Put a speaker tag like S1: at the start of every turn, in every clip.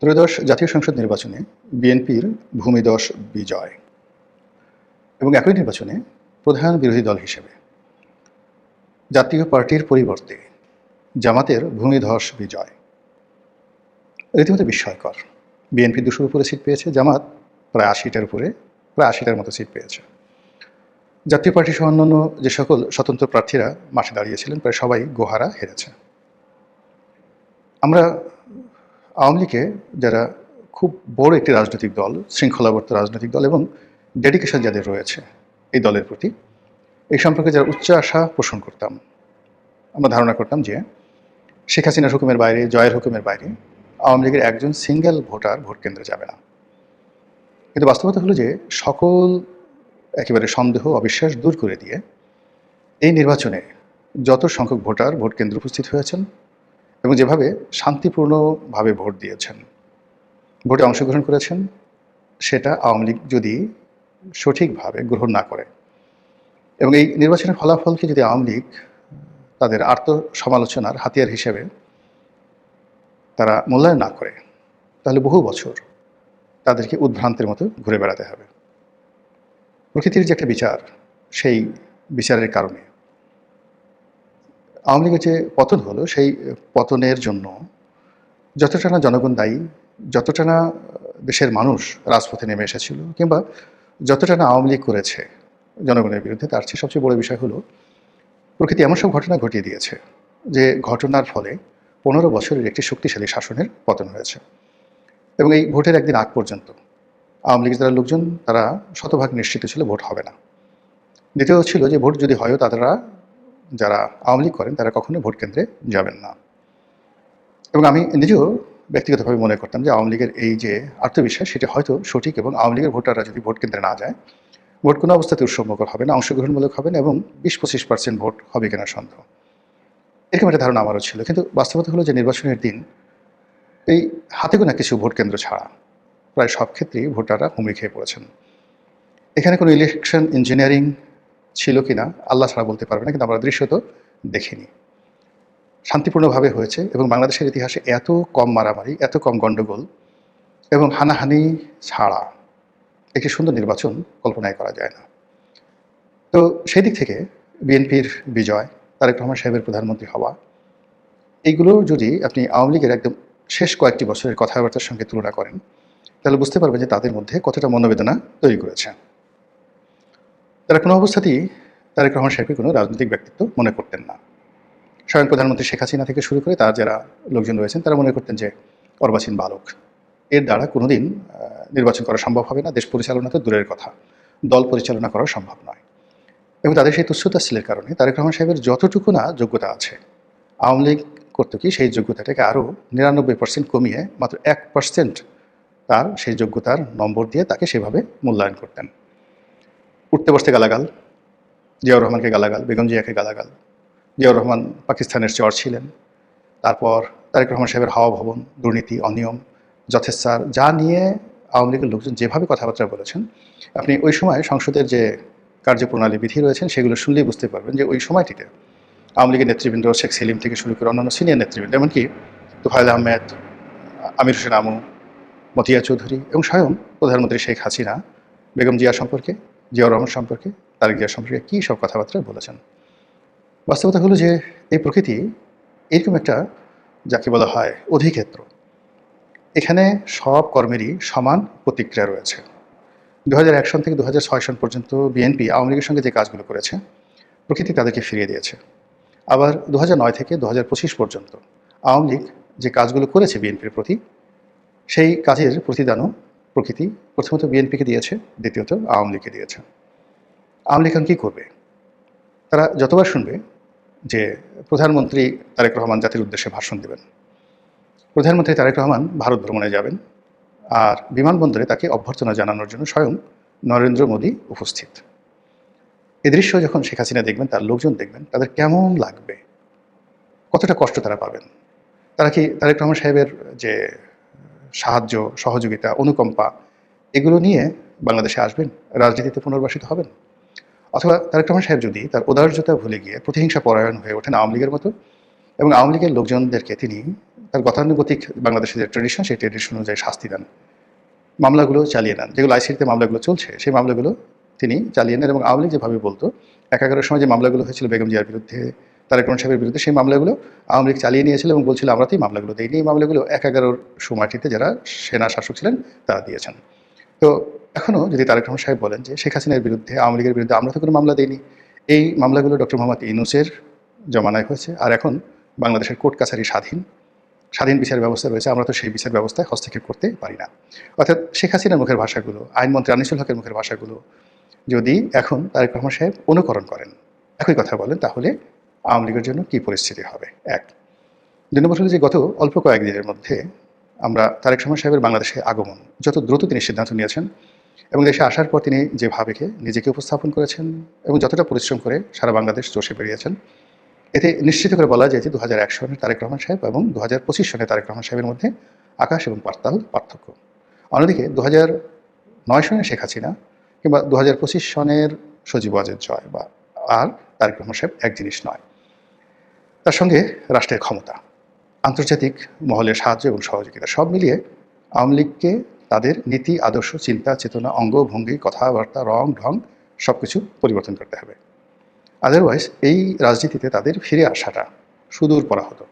S1: ত্রয়োদশ জাতীয় সংসদ নির্বাচনে বিএনপির ভূমিধস বিজয় এবং একই নির্বাচনে প্রধান বিরোধী দল হিসেবে জাতীয় পার্টির পরিবর্তে জামাতের ভূমিধস বিজয় রীতিমতো বিস্ময়কর। বিএনপি 200-র উপরে সিট পেয়েছে, জামাত প্রায় 80টার মতো সিট পেয়েছে। জাতীয় পার্টি সহ অন্যান্য যে সকল স্বতন্ত্র প্রার্থীরা মাঠে দাঁড়িয়েছিলেন প্রায় সবাই গোহারা হেরেছে। আমরা আওয়ামী লীগে যারা খুব বড় একটি রাজনৈতিক দল, শৃঙ্খলাবদ্ধ রাজনৈতিক দল এবং ডেডিকেশন যাদের রয়েছে এই দলের প্রতি, এই সম্পর্কে যারা উচ্চ আশা পোষণ করতাম, আমরা ধারণা করতাম যে শেখ হাসিনার হুকুমের বাইরে, জয়ের হুকুমের বাইরে আওয়ামী লীগের একজন সিঙ্গেল ভোটার ভোট কেন্দ্রে যাবে না। কিন্তু বাস্তবতা হলো যে সকল একেবারে সন্দেহ অবিশ্বাস দূর করে দিয়ে এই নির্বাচনে যত সংখ্যক ভোটার ভোট কেন্দ্রে উপস্থিত হয়েছেন এবং যেভাবে শান্তিপূর্ণভাবে ভোট দিয়েছেন, ভোটে অংশগ্রহণ করেছেন, সেটা আওয়ামী লীগ যদি সঠিকভাবে গ্রহণ না করে এবং এই নির্বাচনের ফলাফলকে যদি আওয়ামী লীগ তাদের আত্মসমালোচনার হাতিয়ার হিসেবে তারা মূল্যায়ন না করে, তাহলে বহু বছর তাদেরকে উদ্ভ্রান্তের মতো ঘুরে বেড়াতে হবে। প্রকৃতির যে একটা বিচার, সেই বিচারের কারণে আওয়ামী লীগের যে পতন হলো, সেই পতনের জন্য যতটা না জনগণ দায়ী, যতটা না দেশের মানুষ রাজপথে নেমে এসেছিল, কিংবা যতটা না আওয়ামী লীগ করেছে জনগণের বিরুদ্ধে, তার চেয়ে সবচেয়ে বড় বিষয় হলো প্রকৃতি এমন সব ঘটনা ঘটিয়ে দিয়েছে যে ঘটনার ফলে 15 বছরের একটি শক্তিশালী শাসনের পতন হয়েছে। এবং এই ভোটের একদিন আগ পর্যন্ত আওয়ামী লীগের যারা লোকজন তারা শতভাগ নিশ্চিত ছিল ভোট হবে না। দ্বিতীয় ছিল যে ভোট যদি হয়ও তারা, যারা আওয়ামী লীগ করেন, তারা কখনোই ভোট কেন্দ্রে যাবেন না। এবং আমি নিজেও ব্যক্তিগতভাবে মনে করতাম যে আওয়ামী লীগের এই যে আত্মবিশ্বাস, সেটা হয়তো সঠিক, এবং আওয়ামী লীগের ভোটাররা যদি ভোট কেন্দ্রে না যায়, ভোট কোনো অবস্থাতে উৎসবমুখর হবে না, অংশগ্রহণমূলক হবে না, এবং 20-25% ভোট হবে কিনা সন্দেহ। এরকম একটা ধারণা আমারও ছিল। কিন্তু বাস্তবতা হলো যে নির্বাচনের দিন এই হাতে গোনা কিছু ভোট কেন্দ্র ছাড়া প্রায় সব ক্ষেত্রেই ভোটাররা হুমড়ি খেয়ে পড়েছেন। এখানে কোনো ইলেকশন ইঞ্জিনিয়ারিং ছিল কিনা আল্লাহ ছাড়া বলতে পারবে না, কিন্তু আমরা দৃশ্যত দেখিনি। শান্তিপূর্ণভাবে হয়েছে এবং বাংলাদেশের ইতিহাসে এত কম মারামারি, এত কম গণ্ডগোল এবং হানাহানি ছাড়া একটি সুন্দর নির্বাচন কল্পনায় করা যায় না। তো সেই দিক থেকে বিএনপির বিজয়, তারেক রহমান সাহেবের প্রধানমন্ত্রী হওয়া, এইগুলো যদি আপনি আওয়ামী লীগের একদম শেষ কয়েকটি বছরের কথাবার্তার সঙ্গে তুলনা করেন, তাহলে বুঝতে পারবেন যে তাদের মধ্যে কতটা মনোবেদনা তৈরি করেছে। তারা কোনো অবস্থাতেই তারেক রহমান সাহেবকে কোনো রাজনৈতিক ব্যক্তিত্ব মনে করতেন না। স্বয়ং প্রধানমন্ত্রী শেখ হাসিনা থেকে শুরু করে তার যারা লোকজন রয়েছেন, তারা মনে করতেন যে অর্বাচীন বালক, এর দ্বারা কোনোদিন নির্বাচন করা সম্ভব হবে না, দেশ পরিচালনা তো দূরের কথা, দল পরিচালনা করা সম্ভব নয়। এবং তাদের সেই তুচ্ছতাচ্ছিলের কারণে তারেক রহমান সাহেবের যতটুকু না যোগ্যতা আছে, আওয়ামী লীগ করতো কি সেই যোগ্যতাটাকে আরও 99% কমিয়ে মাত্র 1% তার সেই যোগ্যতার নম্বর দিয়ে তাকে সেভাবে মূল্যায়ন করতেন। উঠতে বসতে গালাগাল, জিয়াউর রহমানকে গালাগাল, বেগম জিয়াকে গালাগাল। জিয়াউর রহমান পাকিস্তানের চর ছিলেন। তারপর তারেক রহমান সাহেবের হাওয়া ভবন, দুর্নীতি, অনিয়ম, যথেচ্ছার, যা নিয়ে আওয়ামী লীগের লোকজন যেভাবে কথাবার্তা বলেছেন, আপনি ওই সময় সংসদের যে কার্যপ্রণালী বিধি রয়েছেন সেগুলো শুনলেই বুঝতে পারবেন যে ওই সময়টিতে আওয়ামী লীগের নেতৃবৃন্দ, শেখ সেলিম থেকে শুরু করে অন্যান্য সিনিয়র নেতৃবৃন্দ, এমনকি তোফায়েল আহমেদ, আমির হোসেন আমু, মতিয়া চৌধুরী এবং স্বয়ং প্রধানমন্ত্রী শেখ হাসিনা বেগম জিয়া সম্পর্কে, জিয়াউর রহমান সম্পর্কে, তারেক জিয়া সম্পর্কে কী সব কথাবার্তা বলেছেন। বাস্তবতা হলো যে এই প্রকৃতি এরকম একটা, যাকে বলা হয় অধিক্ষেত্র, এখানে সব কর্মেরই সমান প্রতিক্রিয়া রয়েছে। 2001 সন থেকে 2006 সন পর্যন্ত বিএনপি আওয়ামী লীগের সঙ্গে যে কাজগুলো করেছে, প্রকৃতি তাদেরকে ফিরিয়ে দিয়েছে। আবার 2009 থেকে 2025 পর্যন্ত আওয়ামী লীগ যে কাজগুলো করেছে বিএনপির প্রতি, সেই কাজের প্রতিদানও প্রকৃতি প্রথমত বিএনপিকে দিয়েছে, দ্বিতীয়ত আওয়ামী লীগকে দিয়েছে। আওয়ামী লীগ এখন কী করবে? তারা যতবার শুনবে যে প্রধানমন্ত্রী তারেক রহমান জাতির উদ্দেশ্যে ভাষণ দেবেন, প্রধানমন্ত্রী তারেক রহমান ভারত ভ্রমণে যাবেন, আর বিমানবন্দরে তাকে অভ্যর্থনা জানানোর জন্য স্বয়ং নরেন্দ্র মোদী উপস্থিত, এ দৃশ্য যখন শেখ হাসিনা দেখবেন, তার লোকজন দেখবেন, তাদের কেমন লাগবে, কতটা কষ্ট তারা পাবেন। তারা কি তারেক রহমান সাহেবের যে সাহায্য, সহযোগিতা, অনুকম্পা, এগুলো নিয়ে বাংলাদেশে আসবেন, রাজনীতিতে পুনর্বাসিত হবেন? অথবা তারেক রহমান সাহেব যদি তার উদার্যতা ভুলে গিয়ে প্রতিহিংসা পরায়ণ হয়ে ওঠেন আওয়ামী লীগের মতো, এবং আওয়ামী লীগের লোকজনদেরকে তিনি তার গতানুগতিক বাংলাদেশের যে ট্রেডিশন, সেই ট্রেডিশন অনুযায়ী শাস্তি দেন, মামলাগুলো চালিয়ে নেন। যেগুলো আইসিটিতে মামলাগুলো চলছে, সেই মামলাগুলো তিনি চালিয়ে নেন। এবং আওয়ামী লীগ যেভাবে বলতো, ১১ সময় যে মামলাগুলো হয়েছিল বেগম জিয়ার বিরুদ্ধে, তারেক রহমান সাহেবের বিরুদ্ধে, সেই মামলাগুলো আওয়ামী লীগ চালিয়ে নিয়েছিল এবং বলছিল আমরা তো এই মামলাগুলো দেইনি। এই মামলাগুলো ১/১১ সময়টিতে যারা সেনা শাসক ছিলেন তারা দিয়েছেন। তো এখনও যদি তারেক রহমান সাহেব বলেন যে শেখ হাসিনার বিরুদ্ধে, আওয়ামী লীগের বিরুদ্ধে আমরা তো কোনো মামলা দিইনি, এই মামলাগুলো ডক্টর মোহাম্মদ ইউনূসের জমানায় হয়েছে, আর এখন বাংলাদেশের কোর্ট কাছারি স্বাধীন বিচার ব্যবস্থা রয়েছে, আমরা তো সেই বিচার ব্যবস্থায় হস্তক্ষেপ করতে পারি না। অর্থাৎ শেখ হাসিনার মুখের ভাষাগুলো, আইনমন্ত্রী আনিসুল হকের মুখের ভাষাগুলো যদি এখন তারেক রহমান সাহেব অনুকরণ করেন, একই কথা বলেন, তাহলে আওয়ামী লীগের জন্য কী পরিস্থিতি হবে। এক, ২ নম্বর হলো যে গত অল্প কয়েকদিনের মধ্যে আমরা তারেক রহমান সাহেবের বাংলাদেশে আগমন, যত দ্রুত তিনি সিদ্ধান্ত নিয়েছেন এবং দেশে আসার পর তিনি যেভাবে নিজেকে উপস্থাপন করেছেন এবং যতটা পরিশ্রম করে সারা বাংলাদেশ চষে বেরিয়েছেন, এতে নিশ্চিত করে বলা যায় যে ২০০১ সনের তারেক রহমান সাহেব এবং ২০২৫ সনের তারেক রহমান সাহেবের মধ্যে আকাশ এবং পাতাল পার্থক্য। অন্যদিকে ২০০৯ সনের শেখ হাসিনা কিংবা ২০২৫ সনের সজীব ওয়াজেদ জয় বা আর তারেক রহমান সাহেব এক জিনিস নয়। তার সঙ্গে রাষ্ট্রের ক্ষমতা, আন্তর্জাতিক মহলের সাহায্য এবং সহযোগিতা, সব মিলিয়ে আওয়ামী লীগকে তাদের নীতি, আদর্শ, চিন্তা, চেতনা, অঙ্গভঙ্গি, কথাবার্তা, রং ঢং সব কিছু পরিবর্তন করতে হবে। আদারওয়াইজ এই রাজনীতিতে তাদের ফিরে আসাটা সুদূর পরা হতো।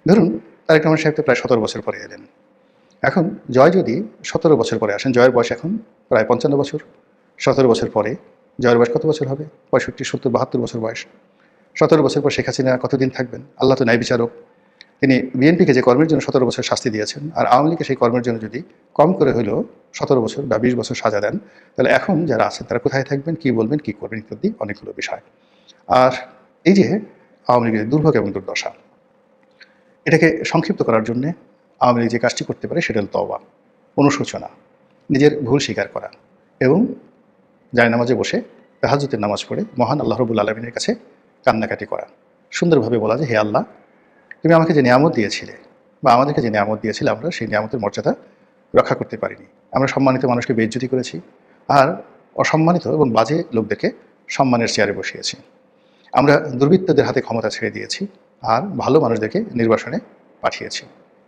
S1: ধরুন তারেক রহমান সাহেব তো প্রায় ১৭ বছর পরে এলেন। এখন জয় যদি ১৭ বছর পরে আসেন, জয়ের বয়স এখন প্রায় ৫৫ বছর, ১৭ বছর পরে জয়ের বয়স কত বছর হবে? ৬৫, ৭০, ৭২ বছর বয়স। ১৭ বছর পর শেখ হাসিনা কতদিন থাকবেন? আল্লাহ তো ন্যায় বিচারক। তিনি বিএনপিকে যে কর্মের জন্য ১৭ বছর শাস্তি দিয়েছেন, আর আওয়ামী লীগকে সেই কর্মের জন্য যদি কম করে হলেও ১৭ বছর বা ২০ বছর সাজা দেন, তাহলে এখন যারা আছেন তারা কোথায় থাকবেন, কী বলবেন, কী করবেন ইত্যাদি অনেকগুলো বিষয়। আর এই যে আওয়ামী লীগের দুর্ভোগ এবং দুর্দশা, এটাকে সংক্ষিপ্ত করার জন্যে আওয়ামী লীগ যে কাজটি করতে পারে সেটা হল তওবা, অনুশোচনা, নিজের ভুল স্বীকার করা এবং জায়নামাজে বসে তাহাজ্জুদের নামাজ পড়ে মহান আল্লাহ রাব্বুল আলামিনের কাছে কান্নাকাটি করা। সুন্দরভাবে বলা যে হে আল্লাহ, তুমি আমাকে যে নিয়ামত দিয়েছিলে বা আমাদেরকে যে নিয়ামত দিয়েছিলে, আমরা সেই নিয়ামতের মর্যাদা রক্ষা করতে পারিনি। আমরা সম্মানিত মানুষকে বেইজ্জতি করেছি আর অসম্মানিত এবং বাজে লোকদেরকে সম্মানের চেয়ারে বসিয়েছি। আমরা দুর্বৃত্তদের হাতে ক্ষমতা ছেড়ে দিয়েছি আর ভালো মানুষদেরকে নির্বাসনে পাঠিয়েছি।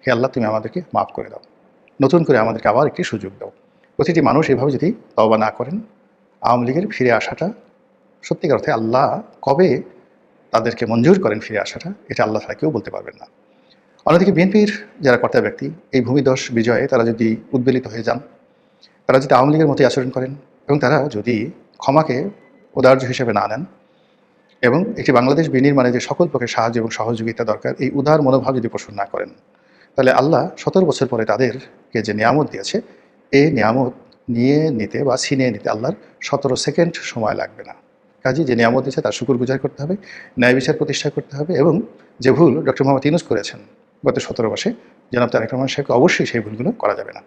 S1: হে আল্লাহ, তুমি আমাদেরকে মাফ করে দাও, নতুন করে আমাদেরকে আবার একটি সুযোগ দাও। প্রতিটি মানুষ এভাবে যদি তওবা না করেন, আওয়ামী লীগের ফিরে আসাটা সত্যিকার অর্থে আল্লাহ কবে তাদেরকে মঞ্জুর করেন ফিরে আসাটা, এটা আল্লাহ ছাড়া কেউ বলতে পারবেন না। অন্যদিকে বিএনপির যারা কর্তা ব্যক্তি, এই ভূমিধস বিজয়ে তারা যদি উদ্বেলিত হয়ে যান, তারা যদি আওয়ামী লীগের মতোই আচরণ করেন এবং তারা যদি ক্ষমাকে উদার্য হিসেবে না নেন এবং একটি বাংলাদেশ বিনির্মাণে যে সকল প্রকার সাহায্য এবং সহযোগিতা দরকার, এই উদার মনোভাব যদি পোষণ না করেন, তাহলে আল্লাহ ১৭ বছর পরে তাদেরকে যে নিয়ামত দিয়েছে, এই নিয়ামত নিয়ে নিতে বা ছিনিয়ে নিতে আল্লাহর ১৭ সেকেন্ড সময় লাগবে না। কাজেই যে নিয়ামত দিয়েছে তার শুকরগুজার করতে হবে, ন্যায় বিচার প্রতিষ্ঠা করতে হবে এবং যে ভুল ডক্টর মোহাম্মদ ইউনূস করেছেন গত ১৭ মাসে, জনাব তারেক রহমান সাহেবকে অবশ্যই সেই ভুলগুলো করা যাবে না।